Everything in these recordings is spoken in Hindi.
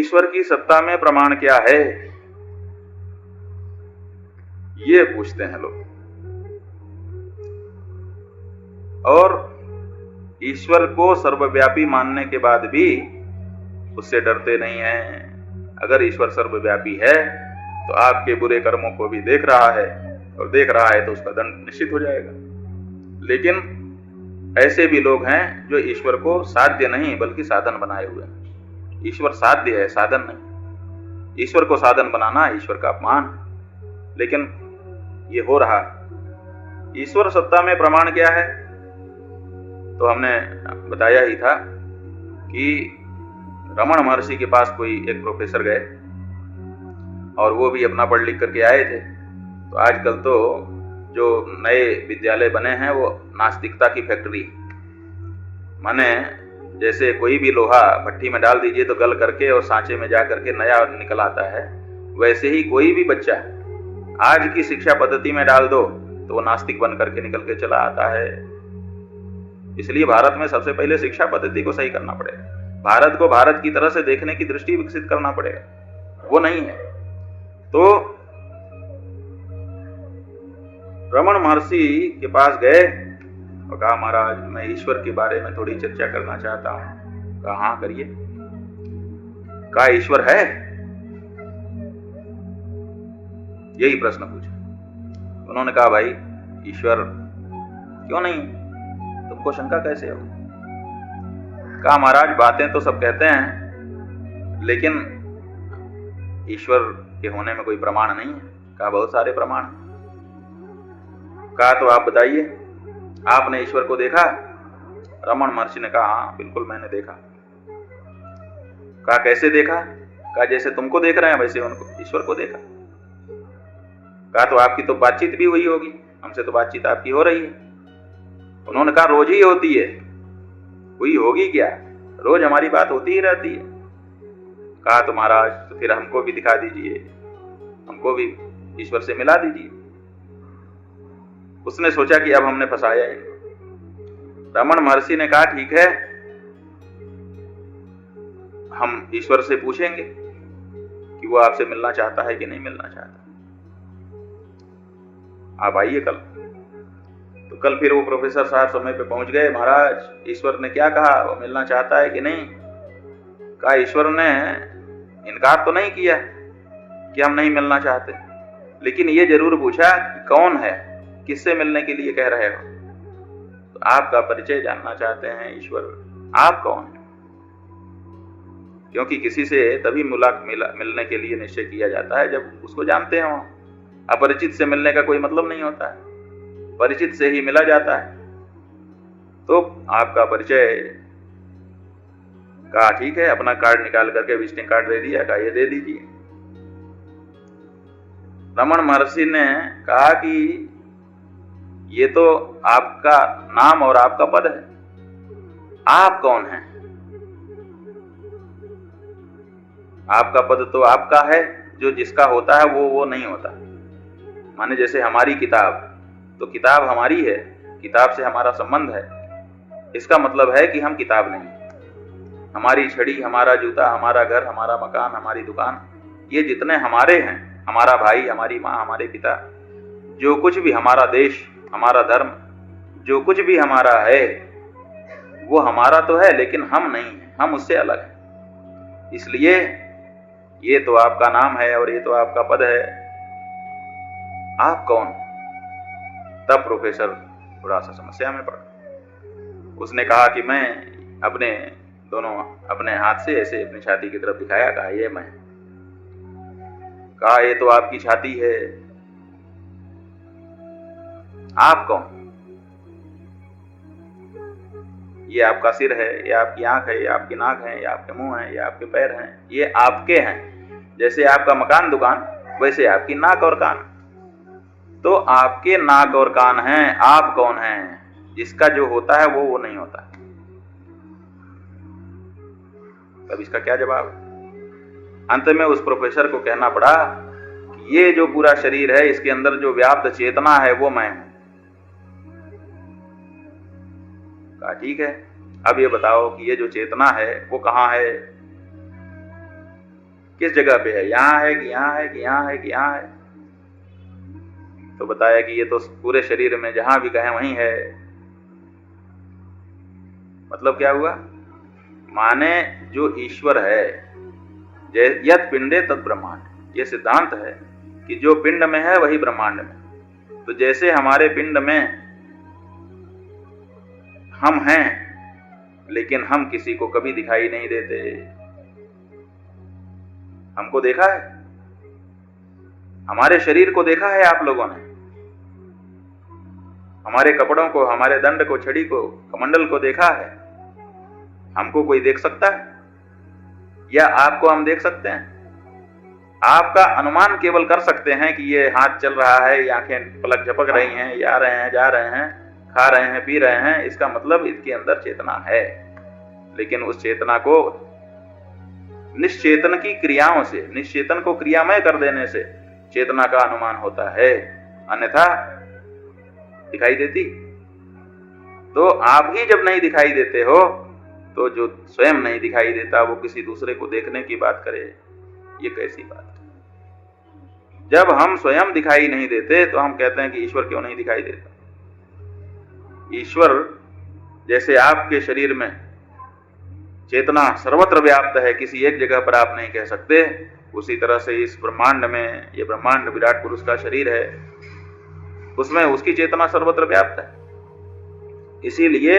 ईश्वर की सत्ता में प्रमाण क्या है, ये पूछते हैं लोग। और ईश्वर को सर्वव्यापी मानने के बाद भी उससे डरते नहीं हैं। अगर ईश्वर सर्वव्यापी है तो आपके बुरे कर्मों को भी देख रहा है, और देख रहा है तो उसका दंड निश्चित हो जाएगा। लेकिन ऐसे भी लोग हैं जो ईश्वर को साध्य नहीं बल्कि साधन बनाए हुए हैं। ईश्वर साध्य है, साधन नहीं। ईश्वर को साधन बनाना ईश्वर का अपमान। लेकिन ये हो रहा। ईश्वर सत्ता में प्रमाण क्या है, तो हमने बताया ही था कि रमण महर्षि के पास कोई एक प्रोफेसर गए और वो भी अपना पढ़ लिख करके आए थे। तो आजकल तो जो नए विद्यालय बने हैं वो नास्तिकता की फैक्ट्री, माने जैसे कोई भी लोहा भट्टी में डाल दीजिए तो गल करके और सांचे में जा करके नया निकल आता है, वैसे ही कोई भी बच्चा आज की शिक्षा पद्धति में डाल दो तो वो नास्तिक बन करके निकल के चला आता है। इसलिए भारत में सबसे पहले शिक्षा पद्धति को सही करना पड़ेगा। भारत को भारत की तरह से देखने की दृष्टि विकसित करना पड़ेगा, वो नहीं है। तो रमण महर्षि के पास गए और कहा, महाराज मैं ईश्वर के बारे में थोड़ी चर्चा करना चाहता हूं। कहा हाँ करिए। कहा ईश्वर है, यही प्रश्न पूछा। उन्होंने कहा भाई ईश्वर क्यों नहीं, तुमको शंका कैसे हो? कहा महाराज बातें तो सब कहते हैं लेकिन ईश्वर के होने में कोई प्रमाण नहीं है। कहा बहुत सारे प्रमाण। कहा तो आप बताइए, आपने ईश्वर को देखा? रमण महर्षि ने कहा हाँ बिल्कुल मैंने देखा। कहा कैसे देखा? कहा जैसे तुमको देख रहे हैं वैसे उनको ईश्वर को देखा। कहा तो आपकी तो बातचीत भी हुई होगी, हमसे तो बातचीत आपकी हो रही है। उन्होंने कहा रोज ही होती है, हुई होगी क्या, रोज हमारी बात होती ही रहती है। कहा तो महाराज तो फिर हमको भी दिखा दीजिए, हमको भी ईश्वर से मिला दीजिए। उसने सोचा कि अब हमने फंसाया इनको। रमण महर्षि ने कहा ठीक है, हम ईश्वर से पूछेंगे कि वो आपसे मिलना चाहता है कि नहीं मिलना चाहता। आप आइए कल। तो कल फिर वो प्रोफेसर साहब समय पे पहुंच गए। महाराज ईश्वर ने क्या कहा, वो मिलना चाहता है कि नहीं? कहा ईश्वर ने इनकार तो नहीं किया कि हम नहीं मिलना चाहते, लेकिन ये जरूर पूछा कि कौन है, किससे मिलने के लिए कह रहे हो। तो आपका परिचय जानना चाहते हैं ईश्वर, आप कौन है? क्योंकि किसी से तभी मिलने के लिए निश्चय किया जाता है जब उसको जानते हो। अपरिचित से मिलने का कोई मतलब नहीं होता है, परिचित से ही मिला जाता है। तो आपका परिचय। कहा ठीक है, अपना कार्ड निकाल करके विजिटिंग कार्ड दे दिया। कहा ये दे दीजिए। रमण महर्षि ने कहा कि ये तो आपका नाम और आपका पद है, आप कौन हैं? आपका पद तो आपका है, जो जिसका होता है वो नहीं होता। माने जैसे हमारी किताब, तो किताब हमारी है, किताब से हमारा संबंध है, इसका मतलब है कि हम किताब नहीं। हमारी छड़ी, हमारा जूता, हमारा घर, हमारा मकान, हमारी दुकान, ये जितने हमारे हैं, हमारा भाई, हमारी माँ, हमारे पिता, जो कुछ भी हमारा देश, हमारा धर्म, जो कुछ भी हमारा है वो हमारा तो है, लेकिन हम नहीं हैं, हम उससे अलग हैं। इसलिए ये तो आपका नाम है और ये तो आपका पद है, आप कौन? तब प्रोफेसर थोड़ा सा समस्या में पड़ा। उसने कहा कि मैं अपने हाथ से ऐसे अपनी छाती की तरफ दिखाया। कहा ये मैं। कहा ये तो आपकी छाती है, आप कौन? ये आपका सिर है, ये आपकी आंख है, ये आपकी नाक है, ये आपके मुंह है, ये आपके पैर हैं, ये आपके हैं। जैसे आपका मकान दुकान, वैसे आपकी नाक और कान। तो आपके नाक और कान हैं, आप कौन हैं? जिसका जो होता है वो नहीं होता। अब इसका क्या जवाब? अंत में उस प्रोफेसर को कहना पड़ा कि ये जो पूरा शरीर है, इसके अंदर जो व्याप्त चेतना है वो मैं हूं। कहा ठीक है, अब ये बताओ कि ये जो चेतना है वो कहाँ है? किस जगह पे है, यहाँ है कि यहाँ है कि यहाँ है कि यहाँ है? तो बताया कि ये तो पूरे शरीर में जहां भी कहें वहीं है। मतलब क्या हुआ? माने जो ईश्वर है, यत पिंडे तद ब्रह्मांड, ये सिद्धांत है कि जो पिंड में है वही ब्रह्मांड में। तो जैसे हमारे पिंड में हम हैं, लेकिन हम किसी को कभी दिखाई नहीं देते। हमको देखा है, हमारे शरीर को देखा है आप लोगों ने, हमारे कपड़ों को, हमारे दंड को, छड़ी को, कमंडल को देखा है। हमको कोई देख सकता है या आपको हम देख सकते हैं? आपका अनुमान केवल कर सकते हैं कि ये हाथ चल रहा है, ये आंखें पलक झपक रही हैं, ये आ रहे हैं, जा रहे हैं, खा रहे हैं, पी रहे हैं, इसका मतलब इसके अंदर चेतना है। लेकिन उस चेतना को निश्चेतन की क्रियाओं से, निश्चेतन को क्रियामय कर देने से चेतना का अनुमान होता है, अन्यथा दिखाई देती? तो आप ही जब नहीं दिखाई देते हो, तो जो स्वयं नहीं दिखाई देता वो किसी दूसरे को देखने की बात करे, ये कैसी बात है? जब हम स्वयं दिखाई नहीं देते तो हम कहते हैं कि ईश्वर क्यों नहीं दिखाई देता? ईश्वर जैसे आपके शरीर में चेतना सर्वत्र व्याप्त है, किसी एक जगह पर आप नहीं कह सकते, उसी तरह से इस ब्रह्मांड में, ये ब्रह्मांड विराट पुरुष का शरीर है, उसमें उसकी चेतना सर्वत्र व्याप्त है। इसीलिए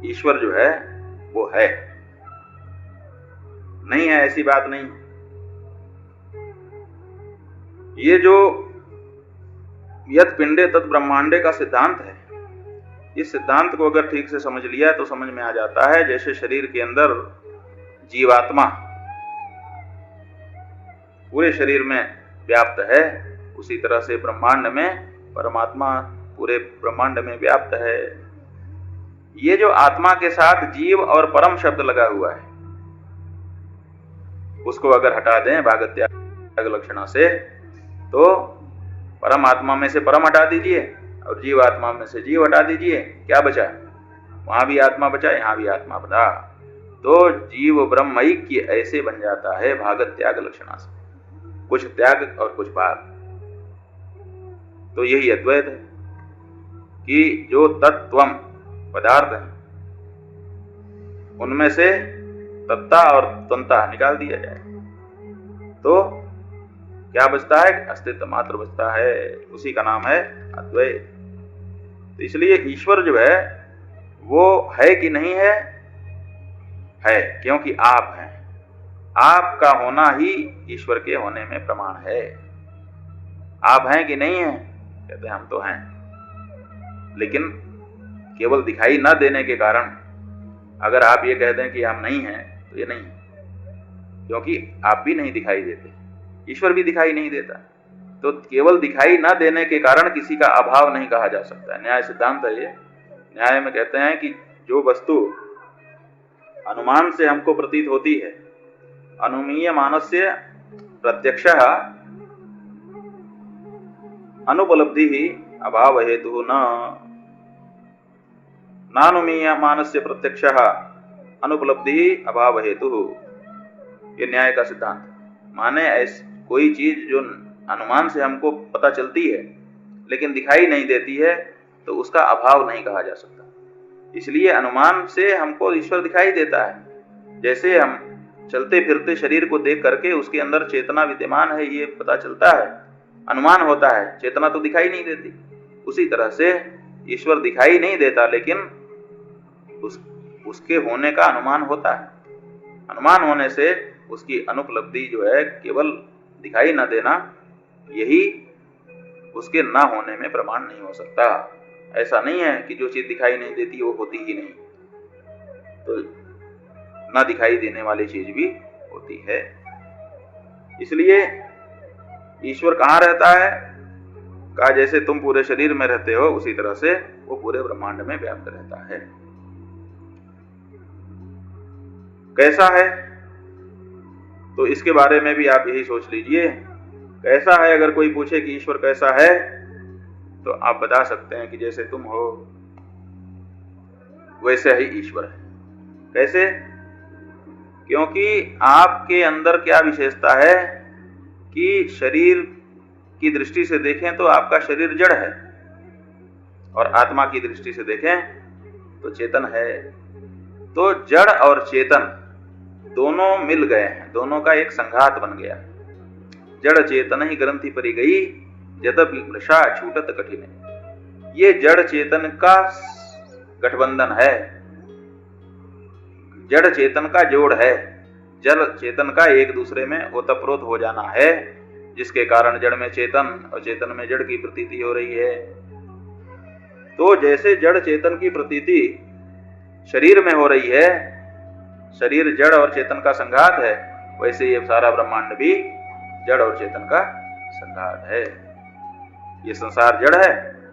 ईश्वर जो है वो है, नहीं है ऐसी बात नहीं। ये जो यत पिंडे तत् ब्रह्मांडे का सिद्धांत है, इस सिद्धांत को अगर ठीक से समझ लिया तो समझ में आ जाता है, जैसे शरीर के अंदर जीवात्मा पूरे शरीर में व्याप्त है, उसी तरह से ब्रह्मांड में परमात्मा पूरे ब्रह्मांड में व्याप्त है। ये जो आत्मा के साथ जीव और परम शब्द लगा हुआ है, उसको अगर हटा दें भागत्याग लक्षणा से, तो परम आत्मा में से परम हटा दीजिए और जीव आत्मा में से जीव हटा दीजिए, क्या बचा? वहां भी आत्मा बचा, यहां भी आत्मा बचा। तो जीव ब्रह्म ऐक्य ऐसे बन जाता है भागत त्याग लक्षणा से, कुछ त्याग और कुछ भाग। तो यही अद्वैत है कि जो तत्वम पदार्थ है उनमें से तत्ता और त्वंता निकाल दिया जाए तो क्या बचता है? अस्तित्व मात्र बचता है, उसी का नाम है अद्वैत। तो इसलिए ईश्वर जो है वो है कि नहीं है? है, क्योंकि आप हैं। आपका होना ही ईश्वर के होने में प्रमाण है। आप हैं कि नहीं हैं? कहते हैं हम तो हैं, लेकिन केवल दिखाई न देने के कारण अगर आप ये कह दें कि हम नहीं हैं तो ये नहीं, क्योंकि आप भी नहीं दिखाई देते, ईश्वर भी दिखाई नहीं देता। तो केवल दिखाई न देने के कारण किसी का अभाव नहीं कहा जा सकता। न्याय सिद्धांत है ये। न्याय में कहते हैं कि जो वस्तु अनुमान से हमको प्रतीत होती है, अनुमीय मानस्य प्रत्यक्षः अनुपलब्धि ही अभाव हेतु नानुमीय मानस्य प्रत्यक्षः अनुपलब्धि अभाव हेतु। ये न्याय का सिद्धांत। माने ऐसी कोई चीज जो अनुमान से हमको पता चलती है लेकिन दिखाई नहीं देती है तो उसका अभाव नहीं कहा जा सकता। इसलिए अनुमान से हमको ईश्वर दिखाई देता है। जैसे हम चलते फिरते शरीर को देख करके उसके अंदर चेतना विद्यमान है ये पता चलता है, अनुमान होता है, चेतना तो दिखाई नहीं देती। उसी तरह से ईश्वर दिखाई नहीं देता लेकिन उसके होने का अनुमान होता है। अनुमान होने से उसकी अनुपलब्धि जो है केवल दिखाई न देना, यही उसके न होने में प्रमाण नहीं हो सकता। ऐसा नहीं है कि जो चीज दिखाई नहीं देती वो होती ही नहीं, तो न दिखाई देने वाली चीज भी होती है। इसलिए ईश्वर कहाँ रहता है? कहा जैसे तुम पूरे शरीर में रहते हो उसी तरह से वो पूरे ब्रह्मांड में व्याप्त रहता है। कैसा है? तो इसके बारे में भी आप यही सोच लीजिए। कैसा है? अगर कोई पूछे कि ईश्वर कैसा है तो आप बता सकते हैं कि जैसे तुम हो वैसे ही ईश्वर है। कैसे? क्योंकि आपके अंदर क्या विशेषता है कि शरीर की दृष्टि से देखें तो आपका शरीर जड़ है और आत्मा की दृष्टि से देखें तो चेतन है। तो जड़ और चेतन दोनों मिल गए हैं, दोनों का एक संघात बन गया। जड़ चेतन ही ग्रंथि परी गई, यद्यपि मृषा छूटत कठिन। ये जड़ चेतन का गठबंधन है, जड़ चेतन का जोड़ है, जड़ चेतन का एक दूसरे में ओतप्रोत हो जाना है, जिसके कारण जड़ में चेतन और चेतन में जड़ की प्रतीति हो रही है। तो जैसे जड़ चेतन की प्रतीति शरीर में हो रही है, शरीर जड़ और चेतन का संघात है, वैसे ये सारा ब्रह्मांड भी जड़ और चेतन का संघात है। ये संसार जड़ है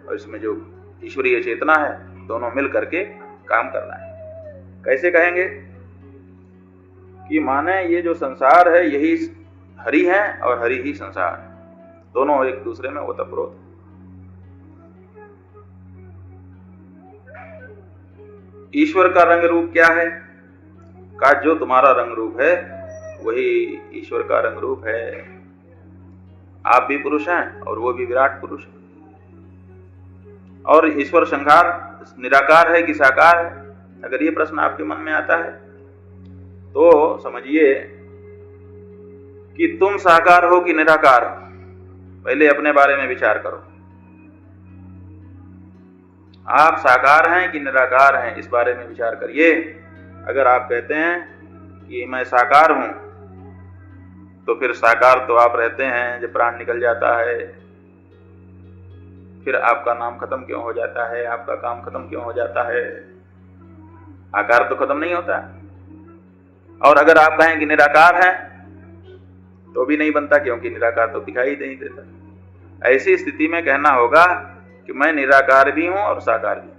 और इसमें जो ईश्वरीय चेतना है, दोनों मिल करके काम करना है। कैसे कहेंगे कि माने ये जो संसार है यही हरि है और हरि ही संसार है, दोनों एक दूसरे में ओतप्रोत। ईश्वर का रंग रूप क्या है? का जो तुम्हारा रंग रूप है वही ईश्वर का रंग रूप है। आप भी पुरुष हैं और वो भी विराट पुरुष है। और ईश्वर संघार निराकार है कि साकार है? अगर ये प्रश्न आपके मन में आता है तो समझिए कि तुम साकार हो कि निराकार हो। पहले अपने बारे में विचार करो, आप साकार हैं कि निराकार हैं, इस बारे में विचार करिए। अगर आप कहते हैं कि मैं साकार हूं, तो फिर साकार तो आप रहते हैं जब प्राण निकल जाता है, फिर आपका नाम खत्म क्यों हो जाता है, आपका काम खत्म क्यों हो जाता है? आकार तो खत्म नहीं होता। और अगर आप कहें कि निराकार है तो भी नहीं बनता, क्योंकि निराकार तो दिखाई नहीं देता। ऐसी स्थिति में कहना होगा कि मैं निराकार भी हूं और साकार भी,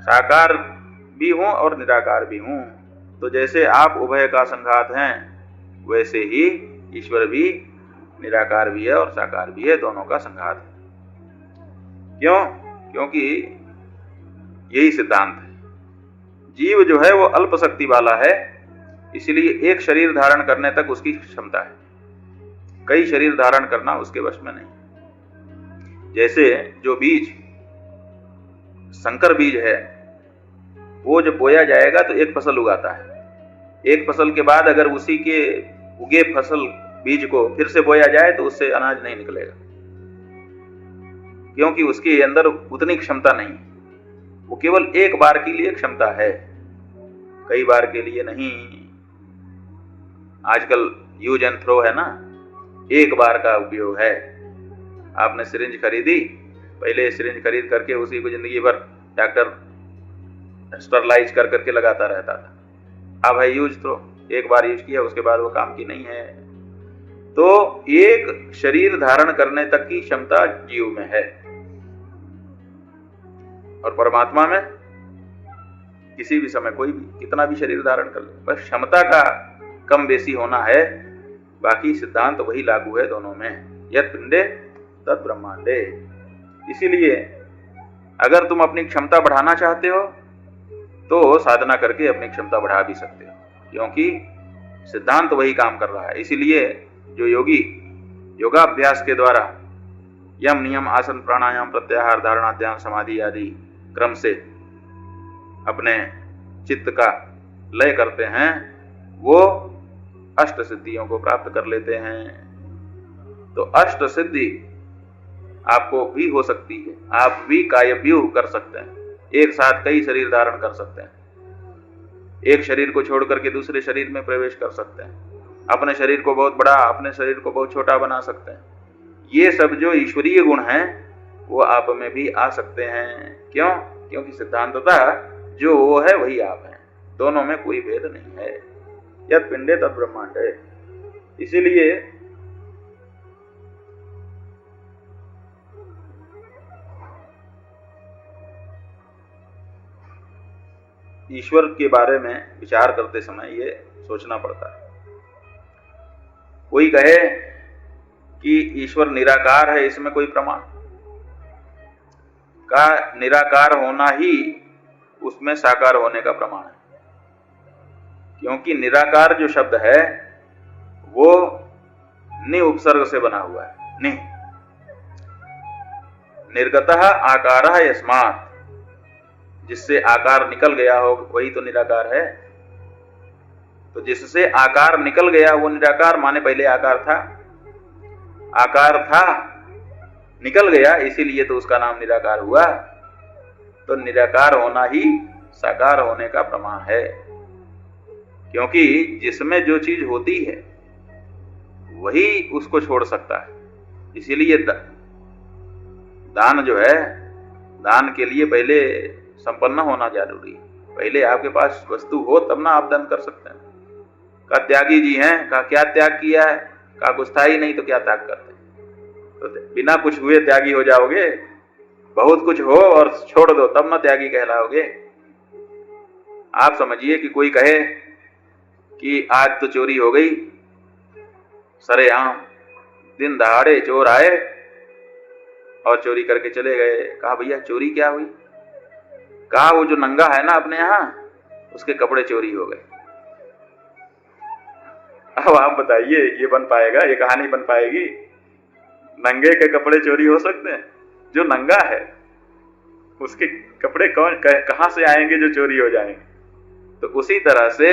साकार भी हूं और निराकार भी हूं। तो जैसे आप उभय का संघात हैं, वैसे ही ईश्वर भी निराकार भी है और साकार भी है, दोनों का संघात है। क्यों? क्योंकि यही सिद्धांत है। जीव जो है वो अल्प शक्ति वाला है, इसलिए एक शरीर धारण करने तक उसकी क्षमता है, कई शरीर धारण करना उसके वश में नहीं। जैसे जो बीज संकर बीज है, वो जब बोया जाएगा तो एक फसल उगाता है, एक फसल के बाद अगर उसी के उगे फसल बीज को फिर से बोया जाए तो उससे अनाज नहीं निकलेगा, क्योंकि उसके अंदर उतनी क्षमता नहीं। वो केवल एक बार के लिए क्षमता है, कई बार के लिए नहीं। आजकल यूज एंड थ्रो है ना, एक बार का उपयोग है। आपने सिरिंज खरीदी, पहले सिरिंज खरीद करके उसी को जिंदगी भर डॉक्टर स्टरलाइज कर करके लगाता रहता था। अब है यूज थ्रो, एक बार यूज किया उसके बाद वो काम की नहीं है। तो एक शरीर धारण करने तक की क्षमता जीव में है, और परमात्मा में किसी भी समय कोई भी कितना भी शरीर धारण कर ले, बस क्षमता का कम बेसी होना है। बाकी सिद्धांत वही लागू है दोनों में, यत् पिंडे तत् ब्रह्मांडे। इसीलिए अगर तुम अपनी क्षमता बढ़ाना चाहते हो तो साधना करके अपनी क्षमता बढ़ा भी सकते हो, क्योंकि सिद्धांत वही काम कर रहा है। इसीलिए जो योगी योगाभ्यास के द्वारा यम नियम आसन प्राणायाम प्रत्याहार धारणा ध्यान समाधि आदि क्रम से अपने चित्त का लय करते हैं, वो अष्ट सिद्धियों को प्राप्त कर लेते हैं। तो अष्ट सिद्धि आपको भी हो सकती है, आप भी कायव्यूह कर सकते हैं, एक साथ कई शरीर धारण कर सकते हैं, एक शरीर को छोड़ करके दूसरे शरीर में प्रवेश कर सकते हैं, अपने शरीर को बहुत बड़ा, अपने शरीर को बहुत छोटा बना सकते हैं। ये सब जो ईश्वरीय गुण हैं वो आप में भी आ सकते हैं। क्यों? क्योंकि सिद्धांततः जो वो है वही आप हैं, दोनों में कोई भेद नहीं है। यत् पिंडे तत् ब्रह्मांडे। इसीलिए ईश्वर के बारे में विचार करते समय ये सोचना पड़ता है। कोई कहे कि ईश्वर निराकार है, इसमें कोई प्रमाण? का निराकार होना ही उसमें साकार होने का प्रमाण है। क्योंकि निराकार जो शब्द है वो नि उपसर्ग से बना हुआ है। नि निर्गतः आकारः यस्मात्, जिससे आकार निकल गया हो वही तो निराकार है। तो जिससे आकार निकल गया वो निराकार, माने पहले आकार था निकल गया, इसीलिए तो उसका नाम निराकार हुआ। तो निराकार होना ही साकार होने का प्रमाण है, क्योंकि जिसमें जो चीज होती है वही उसको छोड़ सकता है। इसीलिए दान जो है, दान के लिए पहले संपन्न होना जरूरी है। पहले आपके पास वस्तु हो तब ना आप दान कर सकते हैं। का त्यागी जी हैं, का क्या त्याग किया है, का कुछ था ही नहीं तो क्या त्याग करते हैं। तो बिना कुछ हुए त्यागी हो जाओगे, बहुत कुछ हो और छोड़ दो तब ना त्यागी कहलाओगे। आप समझिए कि कोई कहे कि आज तो चोरी हो गई, सरेआम दिन दहाड़े चोर आए और चोरी करके चले गए। कहा भैया चोरी क्या हुई? कहा वो जो नंगा है ना अपने यहाँ, उसके कपड़े चोरी हो गए। अब आप बताइए ये बन पाएगा? ये कहानी बन पाएगी? नंगे के कपड़े चोरी हो सकते हैं? जो नंगा है उसके कपड़े कहां से आएंगे जो चोरी हो जाएंगे? तो उसी तरह से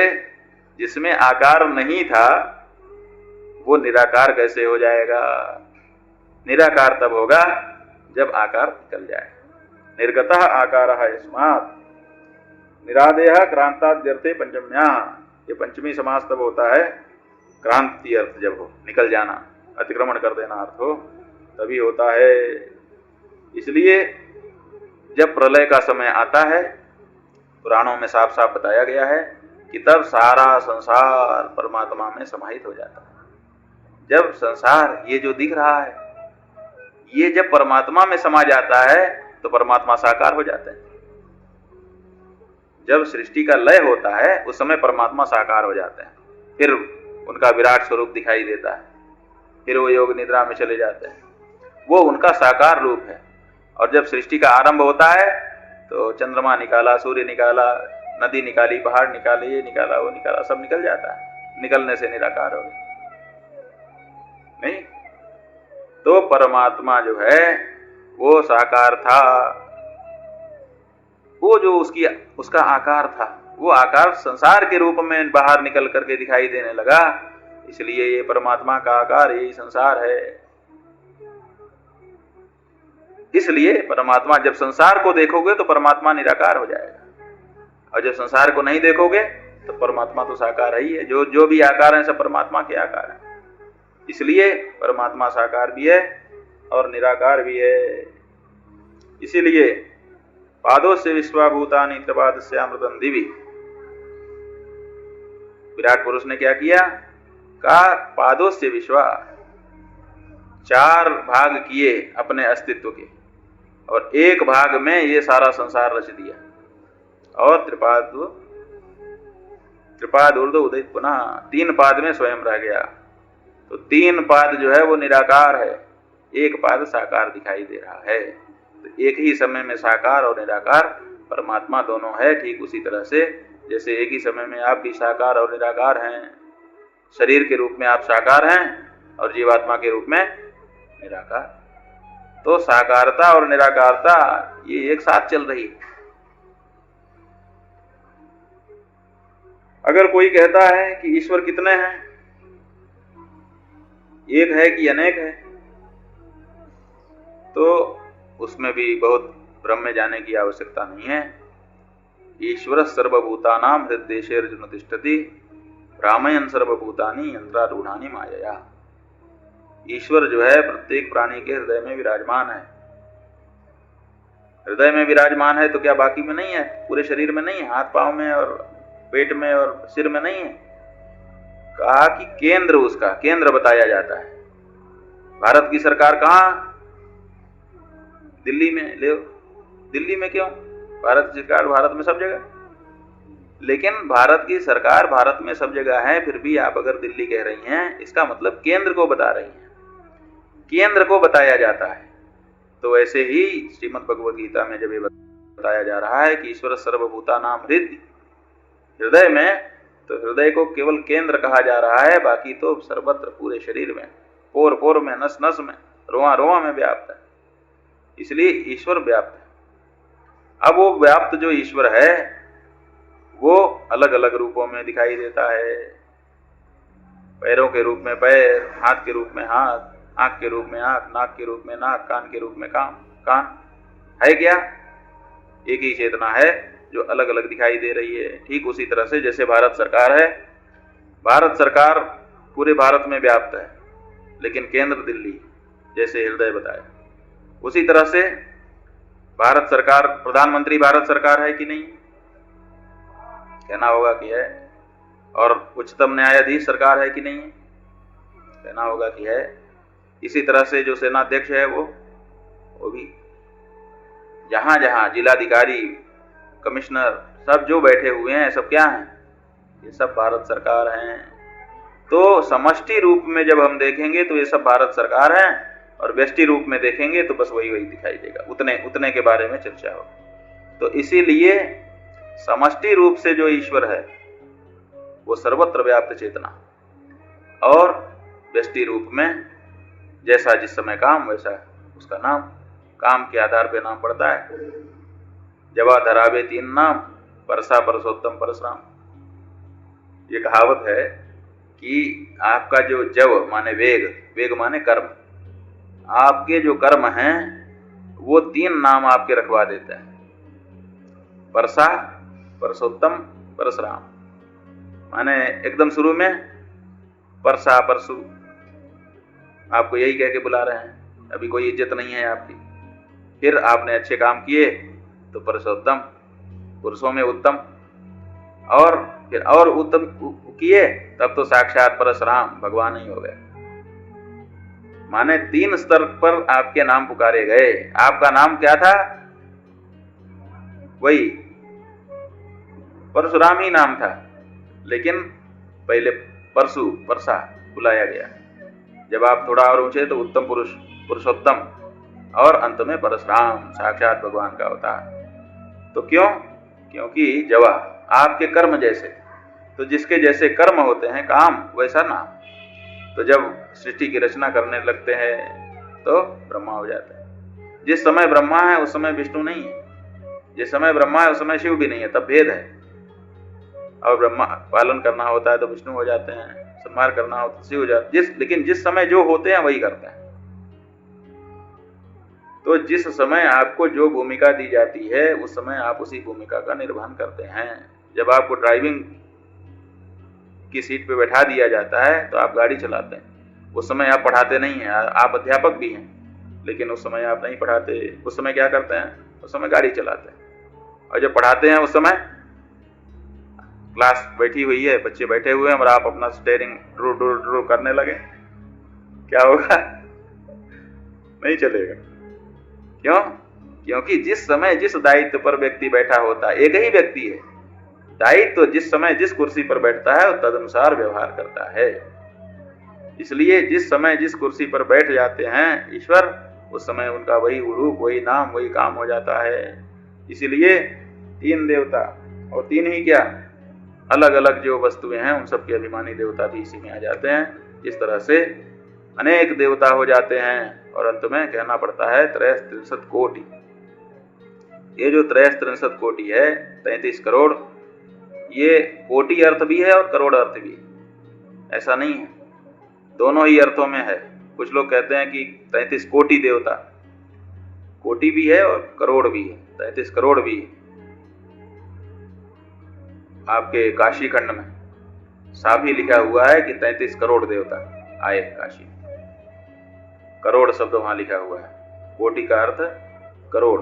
जिसमें आकार नहीं था वो निराकार कैसे हो जाएगा? निराकार तब होगा जब आकार निकल जाए। निर्गतः आकारः यस्मात् निरादेयः क्रांताद्यर्थे पंचम्या। ये पंचमी समास तब होता है क्रांति अर्थ जब हो, निकल जाना, अतिक्रमण कर देना अर्थ हो, तभी होता है। इसलिए जब प्रलय का समय आता है, पुराणों में साफ साफ बताया गया है कि तब सारा संसार परमात्मा में समाहित हो जाता है। जब संसार ये जो दिख रहा है ये जब परमात्मा में समा जाता है तो परमात्मा साकार हो जाता है। जब सृष्टि का लय होता है उस समय परमात्मा साकार हो जाते हैं, फिर उनका विराट स्वरूप दिखाई देता है, फिर वो योग निद्रा में चले जाते हैं, वो उनका साकार रूप है। और जब सृष्टि का आरंभ होता है तो चंद्रमा निकाला, सूर्य निकाला, नदी निकाली, पहाड़ निकाले, ये निकाला, वो निकाला, सब निकल जाता है। निकलने से निराकार हो गया नहीं। तो परमात्मा जो है वो साकार था। वो जो उसका आकार था, वो आकार संसार के रूप में बाहर निकल करके दिखाई देने लगा, इसलिए ये परमात्मा का आकार यही संसार है। इसलिए परमात्मा, जब संसार को देखोगे तो परमात्मा निराकार हो जाएगा, और जब संसार को नहीं देखोगे तो परमात्मा तो साकार ही है। जो भी आकार है सब परमात्मा के आकार है। इसलिए परमात्मा साकार भी है और निराकार भी है। इसीलिए पादोस्य विश्वाभूतानि त्रिपादस्य अमृतं दिवि, विराट पुरुष ने क्या किया? कहा पादोस्य विश्वा, 4 भाग किए अपने अस्तित्व के और एक भाग में ये सारा संसार रच दिया। और त्रिपाद ऊर्ध्व उदित पुनः, 3 पाद में स्वयं रह गया। तो 3 पाद जो है वो निराकार है, एक पाद साकार दिखाई दे रहा है। तो एक ही समय में साकार और निराकार परमात्मा दोनों है। ठीक उसी तरह से जैसे एक ही समय में आप भी साकार और निराकार हैं। शरीर के रूप में आप साकार हैं और जीवात्मा के रूप में निराकार। तो साकारता और निराकारता ये एक साथ चल रही है। अगर कोई कहता है कि ईश्वर कितने हैं, एक है कि अनेक है, तो उसमें भी बहुत भ्रम में जाने की आवश्यकता नहीं है। ईश्वर सर्वभूतानां हृदयेषु अर्जुन तिष्ठति भ्रामयन् सर्वभूतानि यंत्रारूढ़ानि मायया। ईश्वर जो है प्रत्येक प्राणी के हृदय में विराजमान है। हृदय में विराजमान है तो क्या बाकी में नहीं है? पूरे शरीर में नहीं है? हाथ पांव में और पेट में और सिर में नहीं है? कहा कि केंद्र, उसका केंद्र बताया जाता है। भारत की सरकार कहाँ? दिल्ली में। ले, दिल्ली में क्यों? भारत की सरकार भारत में सब जगह। लेकिन भारत की सरकार भारत में सब जगह है, फिर भी आप अगर दिल्ली कह रही हैं, इसका मतलब केंद्र को बता रही हैं, केंद्र को बताया जाता है। तो ऐसे ही श्रीमद् भगवद गीता में जब ये बताया जा रहा है कि ईश्वर सर्वभूतानां हृदय में, तो हृदय को केवल केंद्र कहा जा रहा है, बाकी तो सर्वत्र पूरे शरीर में, पोर पोर में, नस नस में, रोआ रोआ में व्याप्त है। इसलिए ईश्वर व्याप्त है। अब वो व्याप्त जो ईश्वर है वो अलग अलग रूपों में दिखाई देता है। पैरों के रूप में पैर, हाथ के रूप में हाथ, आंख के रूप में आंख, नाक के रूप में नाक, कान के रूप में कान है क्या? एक ही चेतना है जो अलग अलग दिखाई दे रही है। ठीक उसी तरह से जैसे भारत सरकार है, भारत सरकार पूरे भारत में व्याप्त है, लेकिन केंद्र दिल्ली, जैसे हृदय बताया। उसी तरह से भारत सरकार, प्रधानमंत्री भारत सरकार है कि नहीं? कहना होगा कि है। और उच्चतम न्यायाधीश सरकार है कि नहीं? कहना होगा कि है। इसी तरह से जो सेनाध्यक्ष है वो भी, जहां जहां जिलाधिकारी, कमिश्नर, सब जो बैठे हुए हैं, सब क्या हैं? ये सब भारत सरकार हैं। तो समष्टि रूप में जब हम देखेंगे तो ये सब भारत सरकार हैं, और व्यष्टि रूप में देखेंगे तो बस वही दिखाई देगा, उतने के बारे में चर्चा हो। तो इसीलिए समष्टि रूप से जो ईश्वर है वो सर्वत्र व्याप्त चेतना, और व्यष्टि रूप में जैसा जिस समय काम वैसा उसका नाम, काम के आधार पे नाम पड़ता है। जवा धरावे तीन नाम, परसा परसोत्तम परशुराम। ये कहावत है कि आपका जो जव माने वेग, वेग माने कर्म, आपके जो कर्म हैं वो तीन नाम आपके रखवा देते हैं, परसा, परसोत्तम, परशुराम। माने एकदम शुरू में परसा परसु, आपको यही कह के बुला रहे हैं, अभी कोई इज्जत नहीं है आपकी। फिर आपने अच्छे काम किए तो परसोत्तम, पुरुषों में उत्तम, और फिर और उत्तम किए तब तो साक्षात परशुराम, भगवान ही हो गए। माने तीन स्तर पर आपके नाम पुकारे गए। आपका नाम क्या था? वही परशुराम ही नाम था, लेकिन पहले परसु, परसा बुलाया गया। जब आप थोड़ा और ऊंचे तो उत्तम पुरुष, पुरुषोत्तम, और अंत में परशुराम, साक्षात भगवान का अवतार। तो क्यों? क्योंकि जवा आपके कर्म जैसे, तो जिसके जैसे कर्म होते हैं, काम वैसा नाम। तो जब सृष्टि की रचना करने लगते हैं तो ब्रह्मा हो जाता है। जिस समय ब्रह्मा है उस समय विष्णु नहीं है, जिस समय ब्रह्मा है उस समय शिव भी नहीं है, तब भेद है। और ब्रह्मा पालन करना होता है तो विष्णु हो जाते हैं, संहार करना होता है तो शिव हो जाते हैं। लेकिन जिस समय जो होते हैं वही करते हैं। तो जिस समय आपको जो भूमिका दी जाती है उस समय आप उसी भूमिका का निर्वहन करते हैं। जब आपको ड्राइविंग की सीट पे बैठा दिया जाता है तो आप गाड़ी चलाते हैं, उस समय आप पढ़ाते नहीं हैं। आप अध्यापक भी हैं, लेकिन उस समय आप नहीं पढ़ाते। उस समय क्या करते हैं? उस समय गाड़ी चलाते हैं। और जब पढ़ाते हैं उस समय क्लास बैठी हुई है, बच्चे बैठे हुए हैं, और आप अपना स्टीयरिंग ड्रू ड्रू ड्रू करने लगे, क्या होगा? नहीं चलेगा। क्यों? क्योंकि जिस समय जिस दायित्व पर व्यक्ति बैठा होता है, एक ही व्यक्ति है, दायित्व जिस समय जिस कुर्सी पर बैठता है वो तदनुसार व्यवहार करता है। इसलिए जिस समय जिस कुर्सी पर बैठ जाते हैं ईश्वर, उस समय उनका वही रूप, वही नाम, वही काम हो जाता है। इसीलिए तीन देवता, और तीन ही क्या, अलग अलग जो वस्तुएं हैं उन सब के अभिमानी देवता भी इसी में आ जाते हैं। इस तरह से अनेक देवता हो जाते हैं, और अंत में कहना पड़ता है 63 कोटि। ये जो 63 कोटि है, 33 करोड़, ये कोटि अर्थ भी है और करोड़ अर्थ भी है। ऐसा नहीं है, दोनों ही अर्थों में है। कुछ लोग कहते हैं कि 33 कोटि देवता, कोटि भी है और करोड़ भी है, 33 करोड़ भी है। आपके काशी खंड में साफ ही लिखा हुआ है कि 33 करोड़ देवता आए काशी। करोड़ शब्द वहां लिखा हुआ है, कोटि का अर्थ करोड़,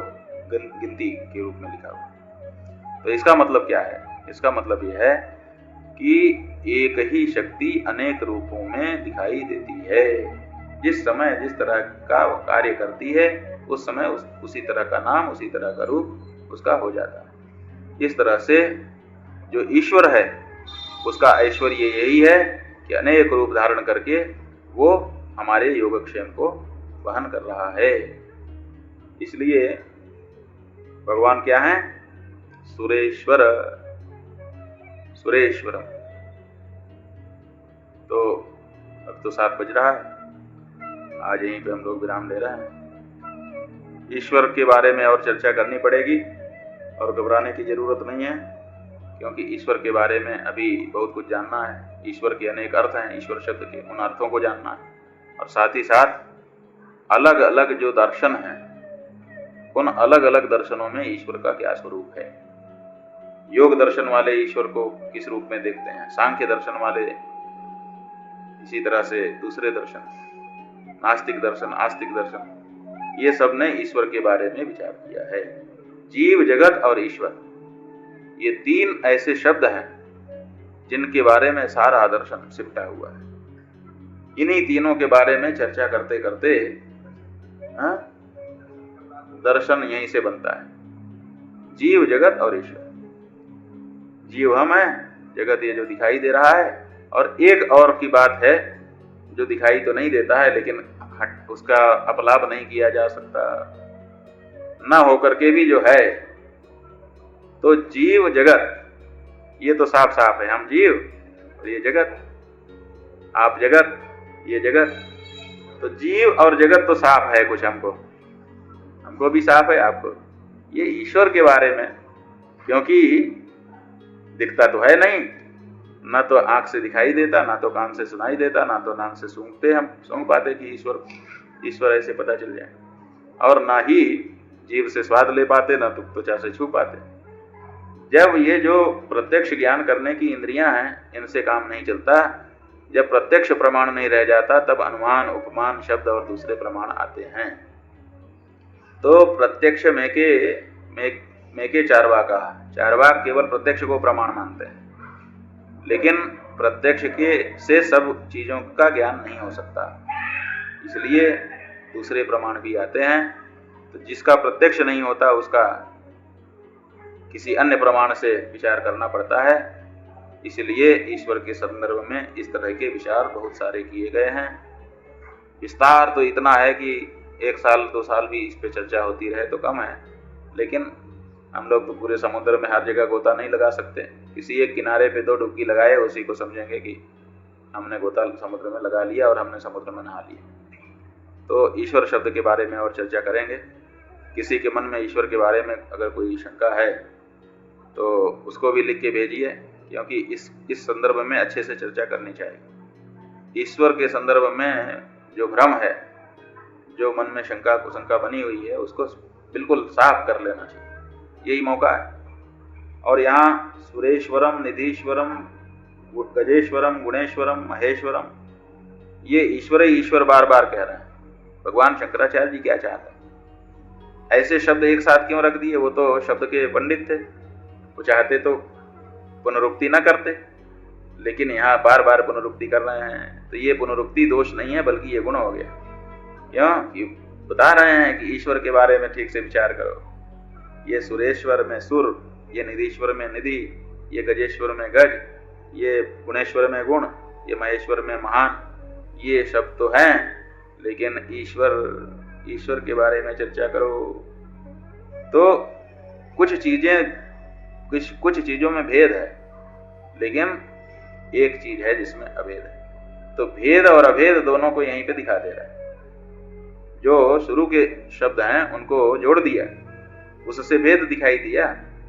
गिनती के रूप में लिखा हुआ है। तो इसका मतलब क्या है? इसका मतलब यह है कि एक ही शक्ति अनेक रूपों में दिखाई देती है। जिस समय जिस तरह का कार्य करती है उस समय उसी तरह का नाम, उसी तरह का रूप उसका हो जाता है। इस तरह से जो ईश्वर है उसका ऐश्वर्य यही है कि अनेक रूप धारण करके वो हमारे योगक्षेम को वहन कर रहा है। इसलिए भगवान क्या है? सुरेश्वर, सुरेश्वर। वक्त तो 7 बज रहा है, आज यहीं पे हम लोग विराम ले रहे हैं। ईश्वर के बारे में और चर्चा करनी पड़ेगी और घबराने की जरूरत नहीं है, क्योंकि ईश्वर के बारे में अभी बहुत कुछ जानना है। ईश्वर के अनेक अर्थ हैं, ईश्वर शब्द के उन अर्थों को जानना है और साथ ही साथ अलग अलग जो दर्शन हैं उन अलग अलग दर्शनों में ईश्वर का क्या स्वरूप है। योग दर्शन वाले ईश्वर को किस रूप में देखते हैं, सांख्य दर्शन वाले इसी तरह से दूसरे दर्शन, नास्तिक दर्शन, आस्तिक दर्शन, ये सब ने ईश्वर के बारे में विचार किया है। जीव, जगत और ईश्वर, ये 3 ऐसे शब्द हैं जिनके बारे में सारा दर्शन सिमटा हुआ है। इन्हीं तीनों के बारे में चर्चा करते करते दर्शन यहीं से बनता है, जीव, जगत और ईश्वर। जीव हम हैं, जगत ये जो दिखाई दे रहा है, और एक और की बात है जो दिखाई तो नहीं देता है लेकिन उसका अपलाप नहीं किया जा सकता, ना होकर के भी जो है। तो जीव, जगत ये तो साफ साफ है, हम जीव और ये जगत, आप जगत, ये जगत। तो जीव और जगत तो साफ है, कुछ हमको भी साफ है, आपको। ये ईश्वर के बारे में, क्योंकि दिखता तो है नहीं, ना तो आंख से दिखाई देता, ना तो कान से सुनाई देता, ना तो नाक से सूंघ पाते कि ईश्वर ऐसे पता चल जाए, और ना ही जीव से स्वाद ले पाते, ना तो त्वचा से छू पाते। जब ये जो प्रत्यक्ष ज्ञान करने की इंद्रियां हैं, इनसे काम नहीं चलता, जब प्रत्यक्ष प्रमाण नहीं रह जाता, तब अनुमान, उपमान, शब्द और दूसरे प्रमाण आते हैं। तो प्रत्यक्ष मेके चारवाक केवल प्रत्यक्ष को प्रमाण मानते हैं, लेकिन प्रत्यक्ष के से सब चीजों का ज्ञान नहीं हो सकता, इसलिए दूसरे प्रमाण भी आते हैं। तो जिसका प्रत्यक्ष नहीं होता उसका किसी अन्य प्रमाण से विचार करना पड़ता है। इसलिए ईश्वर के संदर्भ में इस तरह के विचार बहुत सारे किए गए हैं। विस्तार तो इतना है कि 1 साल 2 साल भी इस पे चर्चा होती रहे तो कम है, लेकिन हम लोग तो पूरे समुद्र में हर जगह गोता नहीं लगा सकते। किसी एक किनारे पे 2 डुबकी लगाए, उसी को समझेंगे कि हमने गोता समुद्र में लगा लिया और हमने समुद्र में नहा लिया। तो ईश्वर शब्द के बारे में और चर्चा करेंगे। किसी के मन में ईश्वर के बारे में अगर कोई शंका है तो उसको भी लिख के भेजिए, क्योंकि इस संदर्भ में अच्छे से चर्चा करनी चाहिए। ईश्वर के संदर्भ में जो भ्रम है, जो मन में शंका बनी हुई है, उसको बिल्कुल साफ कर लेना चाहिए, यही मौका है। और यहाँ सुरेश्वरम, निधीश्वरम, गजेश्वरम, गुणेश्वरम, महेश्वरम, ये ईश्वर ही ईश्वर बार बार कह रहे हैं। भगवान शंकराचार्य जी क्या चाहते हैं? ऐसे शब्द एक साथ क्यों रख दिए? वो तो शब्द के पंडित थे, वो चाहते तो पुनरुक्ति न करते, लेकिन यहाँ बार बार पुनरुक्ति कर रहे हैं। तो ये पुनरुक्ति दोष नहीं है, बल्कि ये गुण हो गया। क्यों? बता रहे हैं कि ईश्वर के बारे में ठीक से विचार करो। ये सुरेश्वर में सुर, ये निधीश्वर में निधि, ये गजेश्वर में गज, ये गुणेश्वर में गुण, ये महेश्वर में महान, ये शब्द तो हैं, लेकिन ईश्वर के बारे में चर्चा करो तो कुछ चीजों में भेद है, लेकिन एक चीज है जिसमें अभेद है। तो भेद और अभेद दोनों को यहीं पे दिखा दे रहा है। जो शुरू के शब्द हैं उनको जोड़ दिया, उससे भेद दिखाई दिया,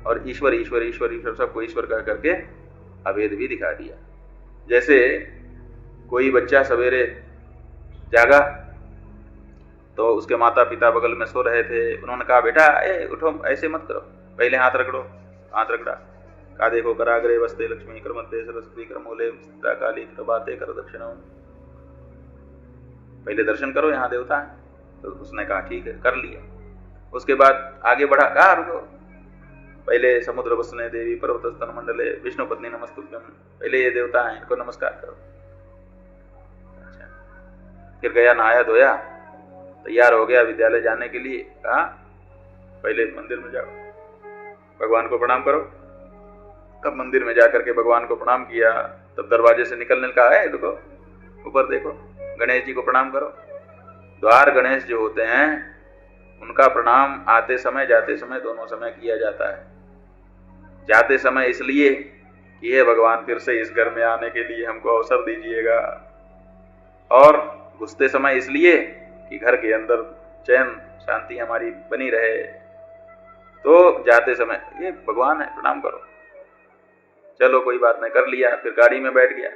और ईश्वर ईश्वर ईश्वर ईश्वर सबको ईश्वर कह करके अभेद भी दिखा दिया। जैसे कोई बच्चा सवेरे जागा तो उसके माता पिता बगल में सो रहे थे, उन्होंने कहा बेटा उठो, ऐसे मत करो, पहले हाथ रगड़ो। हाथ रगड़ा, का देखो कराग्रे वस्ते लक्ष्मी कर मध्य सरस्वती कर मूले चित्रा काली प्रभाते कर दक्षिण, पहले दर्शन करो, यहाँ देवता है। तो उसने कहा ठीक है, कर लिया। उसके बाद आगे बढ़ा, कहा रुको, पहले समुद्र वसने देवी पर्वत स्तन मंडले विष्णु पत्नी नमस्तुभ्यम, पहले ये देवता है, इनको नमस्कार करो। अच्छा, फिर गया, नहाया धोया, तैयार हो गया विद्यालय जाने के लिए। कहा पहले मंदिर में जाओ, भगवान को प्रणाम करो। तब मंदिर में जाकर के भगवान को प्रणाम किया। तब दरवाजे से निकलने का है, देखो ऊपर देखो, गणेश जी को प्रणाम करो। द्वार गणेश जो होते हैं उनका प्रणाम आते समय जाते समय दोनों समय किया जाता है। जाते समय इसलिए कि हे भगवान, फिर से इस घर में आने के लिए हमको अवसर दीजिएगा, और घुसते समय इसलिए कि घर के अंदर चैन शांति हमारी बनी रहे। तो जाते समय ये भगवान है, प्रणाम करो, चलो कोई बात नहीं, कर लिया। फिर गाड़ी में बैठ गया।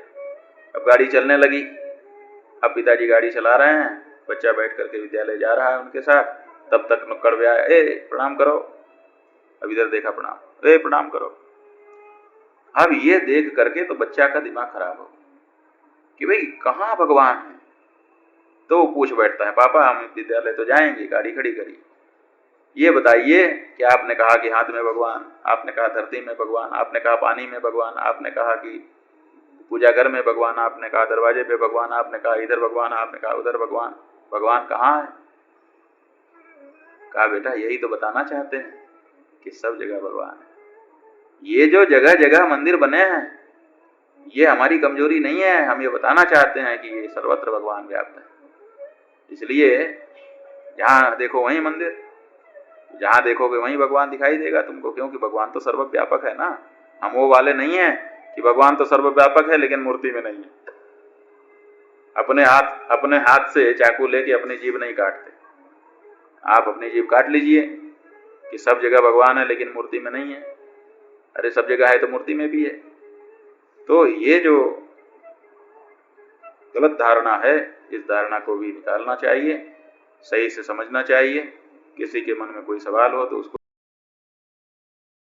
अब गाड़ी चलने लगी। अब पिताजी गाड़ी चला रहे हैं, बच्चा बैठ करके विद्यालय जा रहा है उनके साथ। तब तक नुक्कड़ पे आया, ए प्रणाम करो। अब इधर देखा, प्रणाम, ए प्रणाम करो। अब ये देख करके तो बच्चा का दिमाग खराब हो कि भाई कहाँ भगवान है। तो वो पूछ बैठता है, पापा हम विद्यालय तो जाएंगे, गाड़ी खड़ी करी, ये बताइए कि आपने कहा कि हाथ में भगवान, आपने कहा धरती में भगवान, आपने कहा पानी में भगवान, आपने कहा कि पूजा घर में भगवान, आपने कहा दरवाजे पे भगवान, आपने कहा इधर भगवान, आपने कहा उधर भगवान, भगवान कहाँ है? कहा बेटा यही तो बताना चाहते हैं कि सब जगह भगवान है। ये जो जगह जगह मंदिर बने हैं ये हमारी कमजोरी नहीं है, हम ये बताना चाहते हैं कि ये सर्वत्र भगवान व्याप्त है। इसलिए जहां देखो वहीं मंदिर, जहां देखोगे वहीं भगवान दिखाई देगा तुमको, क्योंकि भगवान तो सर्वव्यापक है ना। हम वो वाले नहीं है कि भगवान तो सर्वव्यापक है लेकिन मूर्ति में नहीं है। अपने हाथ से चाकू लेके अपनी जीभ नहीं काटते। आप अपनी जीभ काट लीजिए कि सब जगह भगवान है लेकिन मूर्ति में नहीं है। अरे सब जगह है तो मूर्ति में भी है। तो ये जो गलत धारणा है, इस धारणा को भी निकालना चाहिए, सही से समझना चाहिए। किसी के मन में कोई सवाल हो तो उसको